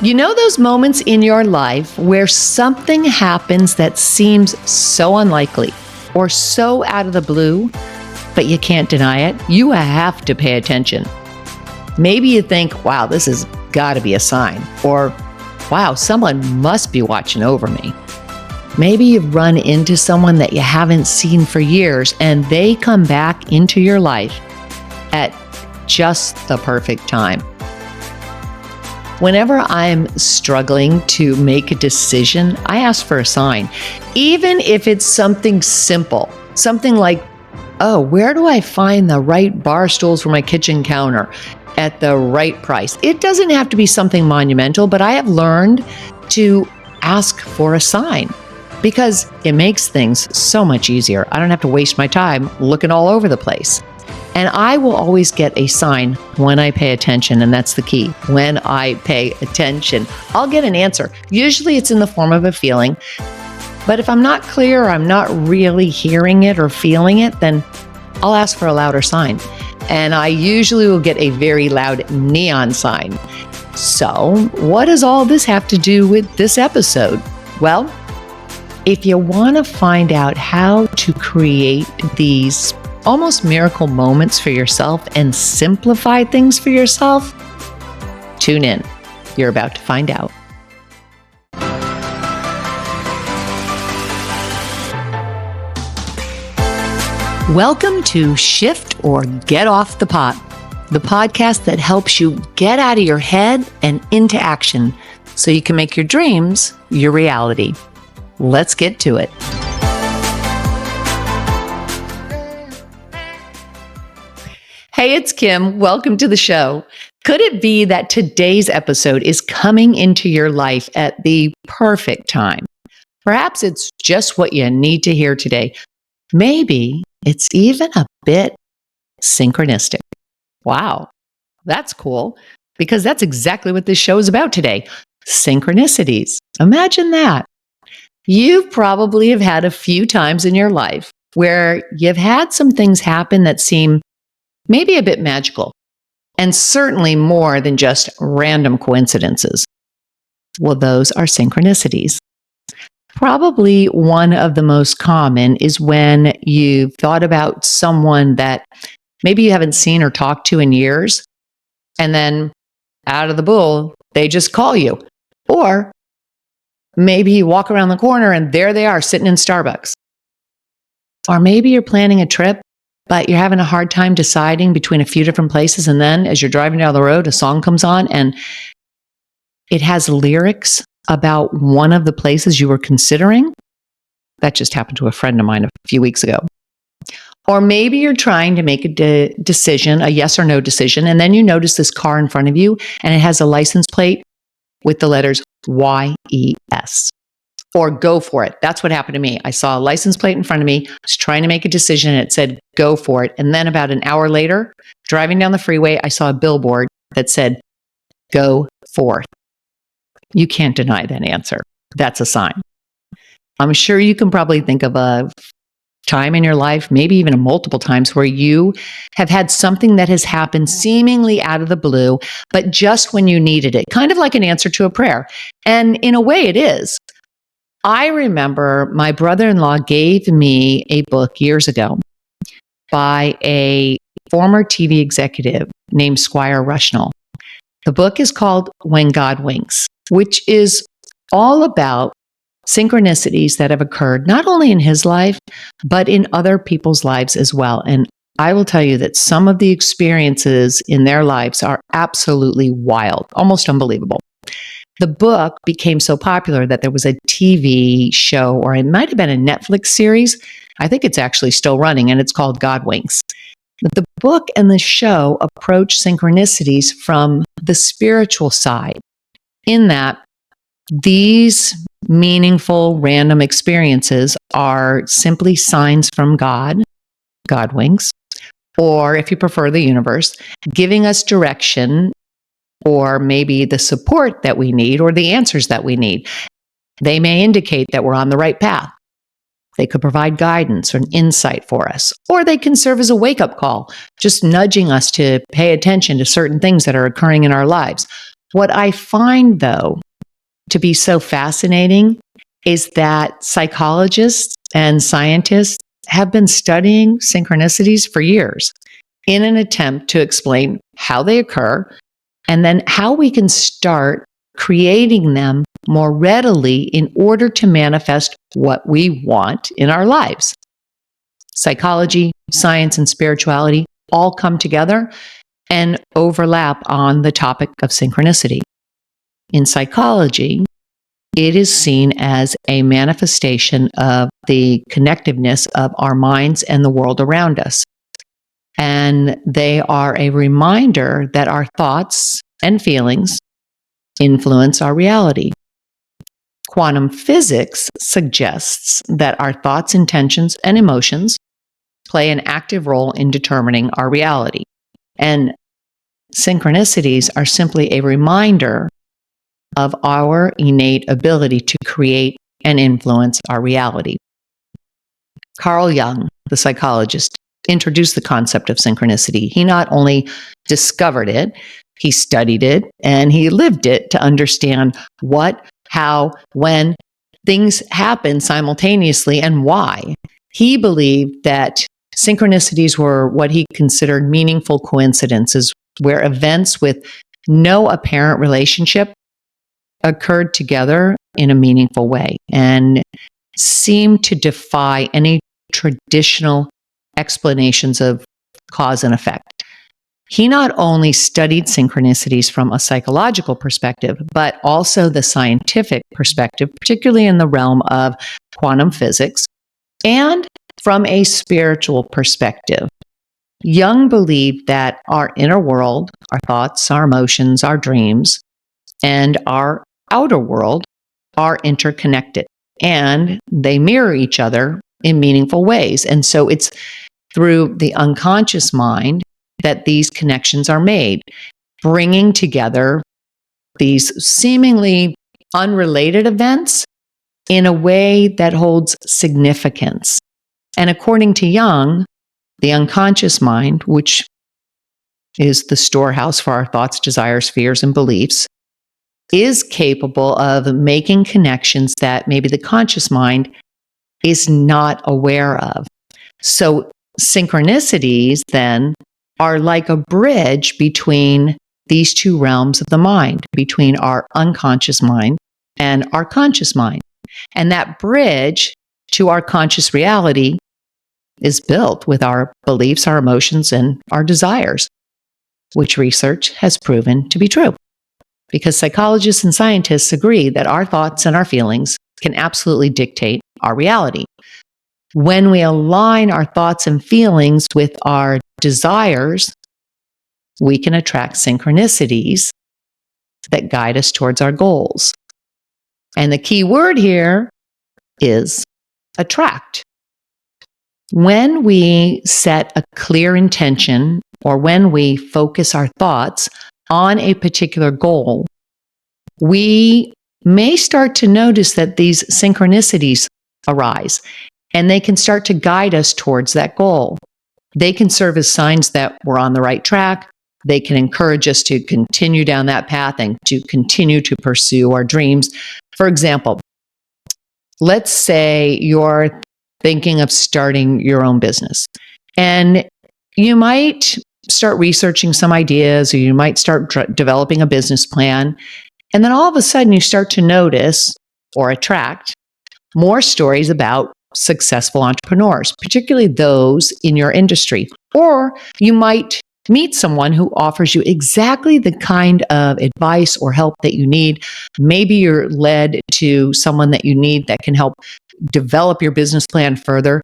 You know those moments in your life where something happens that seems so unlikely or so out of the blue, but you can't deny it? You have to pay attention. Maybe you think, wow, this has got to be a sign. Or, wow, someone must be watching over me. Maybe you've run into someone that you haven't seen for years and they come back into your life at just the perfect time. Whenever I'm struggling to make a decision, I ask for a sign. Even if it's something simple, something like, oh, where do I find the right bar stools for my kitchen counter at the right price? It doesn't have to be something monumental, but I have learned to ask for a sign because it makes things so much easier. I don't have to waste my time looking all over the place. And I will always get a sign when I pay attention, and that's the key. When I pay attention, I'll get an answer. Usually it's in the form of a feeling, but if I'm not clear or I'm not really hearing it or feeling it, then I'll ask for a louder sign. And I usually will get a very loud neon sign. So what does all this have to do with this episode? Well, if you want to find out how to create these almost miracle moments for yourself and simplify things for yourself, tune in. You're about to find out. Welcome to Shift or Get Off the Pot, the podcast that helps you get out of your head and into action so you can make your dreams your reality. Let's get to it. Hey, it's Kim. Welcome to the show. Could it be that today's episode is coming into your life at the perfect time? Perhaps it's just what you need to hear today. Maybe it's even a bit synchronistic. Wow, that's cool, because that's exactly what this show is about today. Synchronicities. Imagine that. You probably have had a few times in your life where you've had some things happen that seem maybe a bit magical, and certainly more than just random coincidences. Well, those are synchronicities. Probably one of the most common is when you've thought about someone that maybe you haven't seen or talked to in years, and then out of the blue, they just call you. Or maybe you walk around the corner and there they are sitting in Starbucks. Or maybe you're planning a trip, but you're having a hard time deciding between a few different places. And then as you're driving down the road, a song comes on and it has lyrics about one of the places you were considering. That just happened to a friend of mine a few weeks ago. Or maybe you're trying to make a decision, a yes or no decision, and then you notice this car in front of you and it has a license plate with the letters YES. Or go for it. That's what happened to me. I saw a license plate in front of me. I was trying to make a decision and it said, go for it. And then about an hour later, driving down the freeway, I saw a billboard that said, go forth. You can't deny that answer. That's a sign. I'm sure you can probably think of a time in your life, maybe even multiple times, where you have had something that has happened seemingly out of the blue, but just when you needed it, kind of like an answer to a prayer. And in a way it is. I remember my brother-in-law gave me a book years ago by a former TV executive named Squire Rushnell. The book is called When God Winks, which is all about synchronicities that have occurred not only in his life, but in other people's lives as well. And I will tell you that some of the experiences in their lives are absolutely wild, almost unbelievable. The book became so popular that there was a TV show, or it might have been a Netflix series. I think it's actually still running, and it's called God Winks. But the book and the show approach synchronicities from the spiritual side, in that these meaningful random experiences are simply signs from God, God winks, or if you prefer, the universe, giving us direction, or maybe the support that we need, or the answers that we need. They may indicate that we're on the right path. They could provide guidance or an insight for us, or they can serve as a wake-up call, just nudging us to pay attention to certain things that are occurring in our lives. What I find, though, to be so fascinating is that psychologists and scientists have been studying synchronicities for years in an attempt to explain how they occur and then how we can start creating them more readily in order to manifest what we want in our lives. Psychology, science, and spirituality all come together and overlap on the topic of synchronicity. In psychology, it is seen as a manifestation of the connectiveness of our minds and the world around us. And they are a reminder that our thoughts and feelings influence our reality. Quantum physics suggests that our thoughts, intentions, and emotions play an active role in determining our reality. And synchronicities are simply a reminder of our innate ability to create and influence our reality. Carl Jung, the psychologist, introduced the concept of synchronicity. He not only discovered it, he studied it, and he lived it to understand what, how, when things happen simultaneously and why. He believed that synchronicities were what he considered meaningful coincidences, where events with no apparent relationship occurred together in a meaningful way and seemed to defy any traditional explanations of cause and effect. He not only studied synchronicities from a psychological perspective, but also the scientific perspective, particularly in the realm of quantum physics, and from a spiritual perspective. Jung believed that our inner world, our thoughts, our emotions, our dreams, and our outer world are interconnected, and they mirror each other in meaningful ways. And so it's through the unconscious mind that these connections are made, bringing together these seemingly unrelated events in a way that holds significance. And according to Jung, the unconscious mind, which is the storehouse for our thoughts, desires, fears, and beliefs, is capable of making connections that maybe the conscious mind is not aware of. So synchronicities then are like a bridge between these two realms of the mind, between our unconscious mind and our conscious mind. And that bridge to our conscious reality is built with our beliefs, our emotions, and our desires, which research has proven to be true. Because psychologists and scientists agree that our thoughts and our feelings can absolutely dictate our reality. When we align our thoughts and feelings with our desires, we can attract synchronicities that guide us towards our goals. And the key word here is attract. When we set a clear intention, or when we focus our thoughts on a particular goal, we may start to notice that these synchronicities arise, and they can start to guide us towards that goal. They can serve as signs that we're on the right track. They can encourage us to continue down that path and to continue to pursue our dreams. For example, let's say you're thinking of starting your own business, and you might start researching some ideas, or you might start developing a business plan. And then all of a sudden you start to notice or attract more stories about successful entrepreneurs, particularly those in your industry. Or you might meet someone who offers you exactly the kind of advice or help that you need. Maybe you're led to someone that you need that can help develop your business plan further.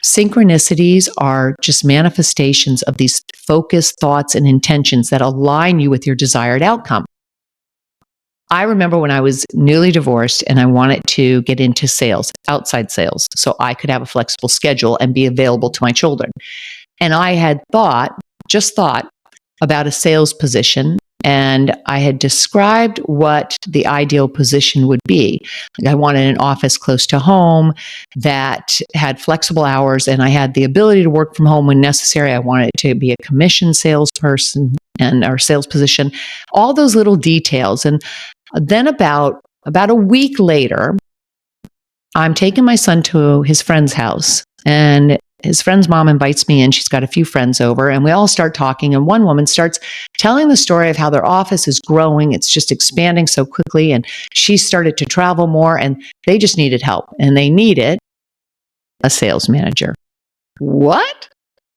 Synchronicities are just manifestations of these focused thoughts and intentions that align you with your desired outcome. I remember when I was newly divorced and I wanted to get into sales, outside sales, so I could have a flexible schedule and be available to my children. And I had just thought about a sales position And I had described what the ideal position would be. Like I wanted an office close to home that had flexible hours, and I had the ability to work from home when necessary. I wanted it to be a commission salesperson and our sales position, all those little details. And then about a week later, I'm taking my son to his friend's house, and his friend's mom invites me in. She's got a few friends over, and we all start talking. And one woman starts telling the story of how their office is growing. It's just expanding so quickly. And she started to travel more, and they just needed help. And they needed a sales manager. What?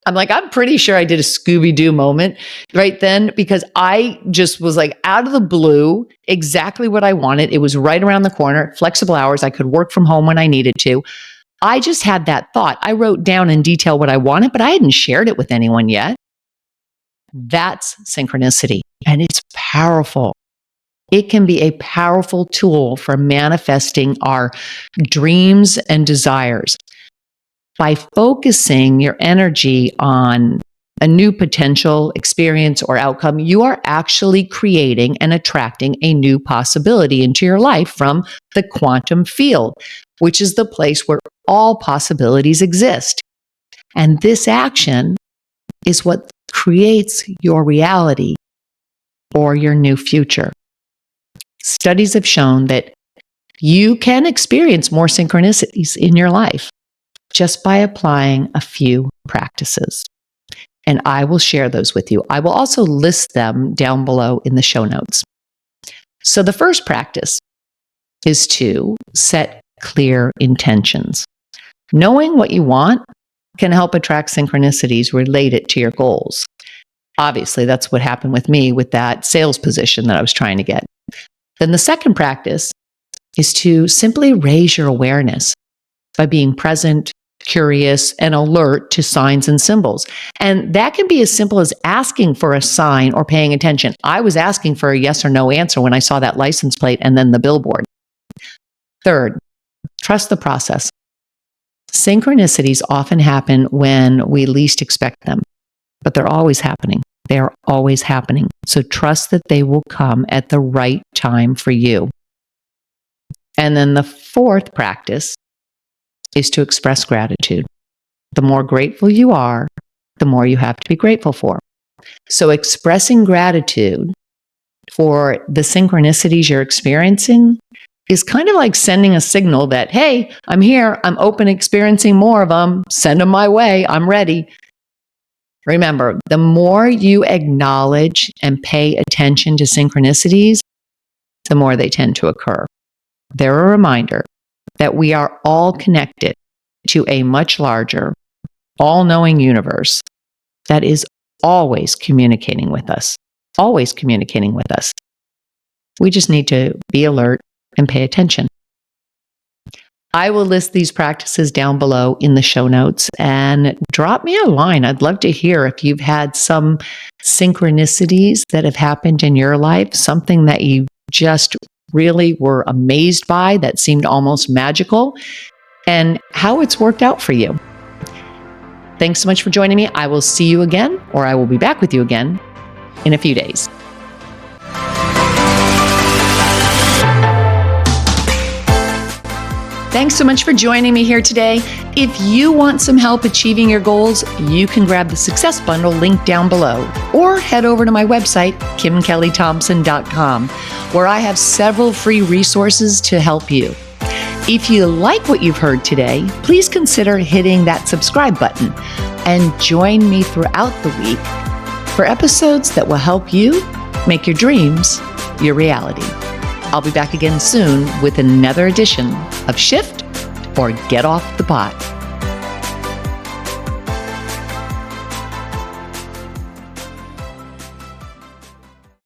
I'm like, I'm pretty sure I did a Scooby-Doo moment right then, because I just was like out of the blue, exactly what I wanted. It was right around the corner, flexible hours. I could work from home when I needed to. I just had that thought. I wrote down in detail what I wanted, but I hadn't shared it with anyone yet. That's synchronicity, and it's powerful. It can be a powerful tool for manifesting our dreams and desires. By focusing your energy on a new potential experience or outcome, you are actually creating and attracting a new possibility into your life from the quantum field, which is the place where all possibilities exist. And this action is what creates your reality or your new future. Studies have shown that you can experience more synchronicities in your life just by applying a few practices. And I will share those with you. I will also list them down below in the show notes. So the first practice is to set clear intentions. Knowing what you want can help attract synchronicities related to your goals. Obviously, that's what happened with me with that sales position that I was trying to get. Then the second practice is to simply raise your awareness by being present, curious, and alert to signs and symbols. And that can be as simple as asking for a sign or paying attention. I was asking for a yes or no answer when I saw that license plate and then the billboard. Third, trust the process. Synchronicities often happen when we least expect them, but they're always happening. They are always happening. So trust that they will come at the right time for you. And then the fourth practice is to express gratitude. The more grateful you are, the more you have to be grateful for. So expressing gratitude for the synchronicities you're experiencing is kind of like sending a signal that, hey, I'm here, I'm open, experiencing more of them, send them my way, I'm ready. Remember, the more you acknowledge and pay attention to synchronicities, the more they tend to occur. They're a reminder that we are all connected to a much larger, all-knowing universe that is always communicating with us, always communicating with us. We just need to be alert and pay attention. I will list these practices down below in the show notes, and drop me a line. I'd love to hear if you've had some synchronicities that have happened in your life, something that you just really were amazed by that seemed almost magical, and how it's worked out for you. Thanks so much for joining me. I will see you again, or I will be back with you again in a few days. Thanks so much for joining me here today. If you want some help achieving your goals, you can grab the Success Bundle link down below, or head over to my website, KimKelleyThompson.com, where I have several free resources to help you. If you like what you've heard today, please consider hitting that subscribe button and join me throughout the week for episodes that will help you make your dreams your reality. I'll be back again soon with another edition of Shift or Get Off the Pot.